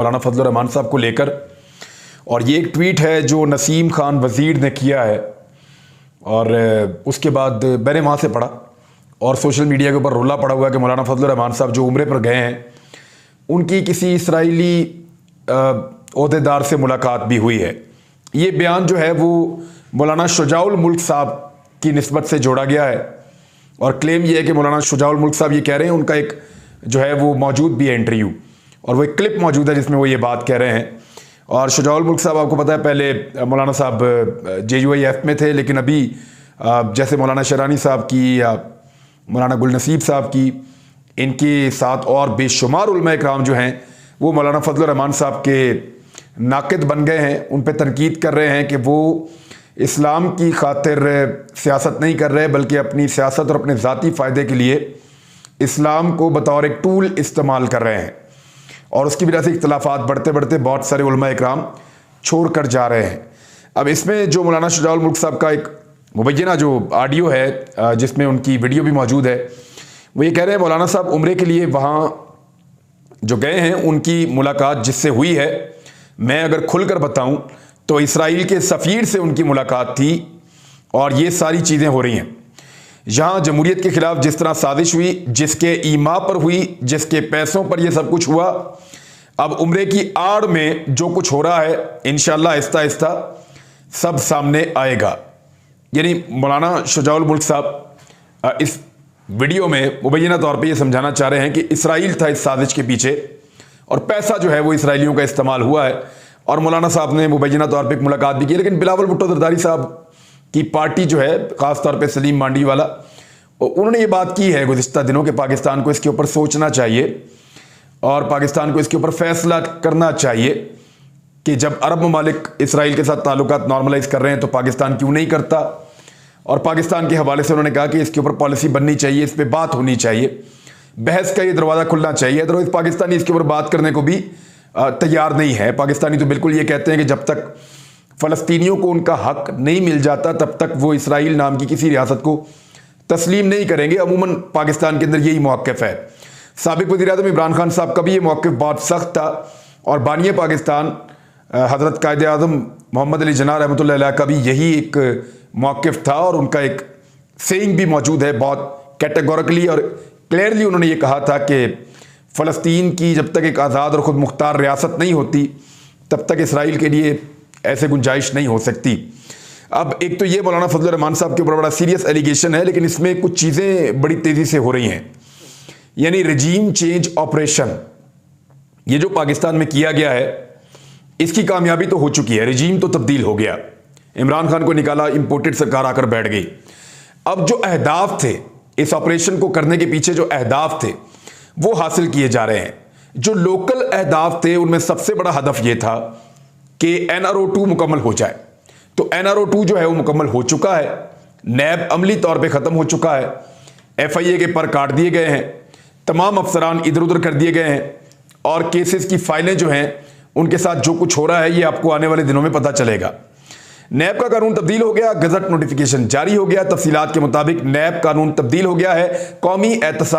मौलाना फजल रहमान साहब को लेकर। और ये एक ट्वीट है जो नसीम खान वज़ीर ने किया है, और उसके बाद मैंने वहाँ से पढ़ा और सोशल मीडिया के ऊपर रोला पड़ा हुआ है कि मौलाना फजल रहमान साहब जो उम्रे पर गए हैं उनकी किसी इसराइली ओहदेदार से मुलाकात भी हुई है। ये बयान जो है वो मौलाना शुजाउल मुल्क साहब की निस्बत से जोड़ा गया है और क्लेम ये है कि मौलाना शुजाउल मुल्क साहब ये कह रहे हैं, उनका एक जो है वो मौजूद भी है इंटरव्यू और वो एक क्लिप मौजूद है जिसमें वो ये बात कह रहे हैं। और शुजाउल मुल्क साहब आपको पता है पहले मौलाना साहब JUIF में थे, लेकिन अभी जैसे मौलाना शरानी साहब की या मौलाना गुल नसीब साहब की, इनके साथ और बेशुमार उलमा इकराम जो हैं वो मौलाना फजल रहमान साहब के नाक़िद बन गए हैं। उन पर तनकीद कर रहे हैं कि वो इस्लाम की खातिर सियासत नहीं कर रहे बल्कि अपनी सियासत और अपने ज़ाती फ़ायदे के लिए इस्लाम को बतौर एक टूल इस्तेमाल कर रहे हैं। और उसकी वजह से इख्तलाफात बढ़ते बढ़ते बहुत सारे उलमा इकराम छोड़ कर जा रहे हैं। अब इसमें जो मौलाना शुजाउल मुल्क साहब का एक मुबैना जो ऑडियो है जिसमें उनकी वीडियो भी मौजूद है, वो ये कह रहे हैं मौलाना साहब उम्रे के लिए वहाँ जो गए हैं उनकी मुलाकात जिससे हुई है, मैं अगर खुलकर बताऊं तो इसराइल के सफ़ीर से उनकी मुलाकात थी। और ये सारी चीज़ें हो रही हैं यहाँ जमहूरियत के ख़िलाफ़ जिस तरह साजिश हुई, जिसके ईमा पर हुई, जिसके पैसों पर यह सब कुछ हुआ, अब उम्रे की आड़ में जो कुछ हो रहा है इंशाअल्लाह आहिस्ता आहिस्ता सब सामने आएगा। यानी मौलाना शुजाउल मुल्क साहब इस वीडियो में मुबैना तौर पे ये समझाना चाह रहे हैं कि इसराइल था इस साजिश के पीछे और पैसा जो है वो इसराइलियों का इस्तेमाल हुआ है। और मौलाना साहब ने मुबैना तौर पे एक मुलाकात भी की, लेकिन बिलावल भुट्टो जरदारी साहब की पार्टी जो है ख़ास तौर पे सलीम मांडी वाला, उन्होंने ये बात की है गुज़िश्ता दिनों के पाकिस्तान को इसके ऊपर सोचना चाहिए और पाकिस्तान को इसके ऊपर फैसला करना चाहिए कि जब अरब ममालिक इसराइल के साथ ताल्लुकात नॉर्मलाइज कर रहे हैं तो पाकिस्तान क्यों नहीं करता। और पाकिस्तान के हवाले से उन्होंने कहा कि इसके ऊपर पॉलिसी बननी चाहिए, इस पर बात होनी चाहिए, बहस का ये दरवाज़ा खुलना चाहिए। अदरवाइज पाकिस्तानी इसके ऊपर बात करने को भी तैयार नहीं है। पाकिस्तानी तो बिल्कुल ये कहते हैं कि जब तक फ़लस्तीनियों को उनका हक नहीं मिल जाता तब तक वो इसराइल नाम की किसी रियासत को तस्लीम नहीं करेंगे। अमूमन पाकिस्तान के अंदर यही मौक़िफ़ है। साबिक़ वज़ीर-ए-आज़म इमरान खान साहब का भी ये मौक़िफ़ बहुत सख्त था और बानी पाकिस्तान हज़रत कायद-ए-आज़म मोहम्मद अली जिन्ना रहमतुल्लाह अलैह का भी यही एक मौक़िफ़ था और उनका एक सेइंग भी मौजूद है, बहुत कैटेगोरिकली और क्लियरली उन्होंने ये कहा था कि फ़लस्तीन की जब तक एक आज़ाद और ख़ुद मुख्तार रियासत नहीं होती तब तक इसराइल के लिए ऐसे गुंजाइश नहीं हो सकती। अब एक तो ये मौलाना फजल रहमान साहब के ऊपर बड़ा सीरियस एलिगेशन है, लेकिन इसमें कुछ चीज़ें बड़ी तेज़ी से हो रही हैं। यानी रजीम चेंज ऑपरेशन ये जो पाकिस्तान में किया गया है इसकी कामयाबी तो हो चुकी है, रजीम तो तब्दील हो गया, इमरान खान को निकाला, इंपोर्टेड सरकार आकर बैठ गई। अब जो अहदाफ थे इस ऑपरेशन को करने के पीछे, जो अहदाफ थे वो हासिल किए जा रहे हैं। जो लोकल अहदाफ थे उनमें सबसे बड़ा हदफ ये था कि NRO2 मुकम्मल हो जाए। तो NRO2 जो है वो मुकम्मल हो चुका है, नैब अमली तौर पे ख़त्म हो चुका है, FIA के पर काट दिए गए हैं, तमाम अफसरान इधर उधर कर दिए गए हैं और केसेस की फाइलें जो हैं उनके साथ जो कुछ हो रहा है ये आपको आने वाले दिनों में पता चलेगा। नैब का कानून तब्दील हो गया, गजट नोटिफिकेशन जारी हो गया, तफसीलात के मुताबिक नैब कानून तब्दील हो गया है। कौमी एहतसाब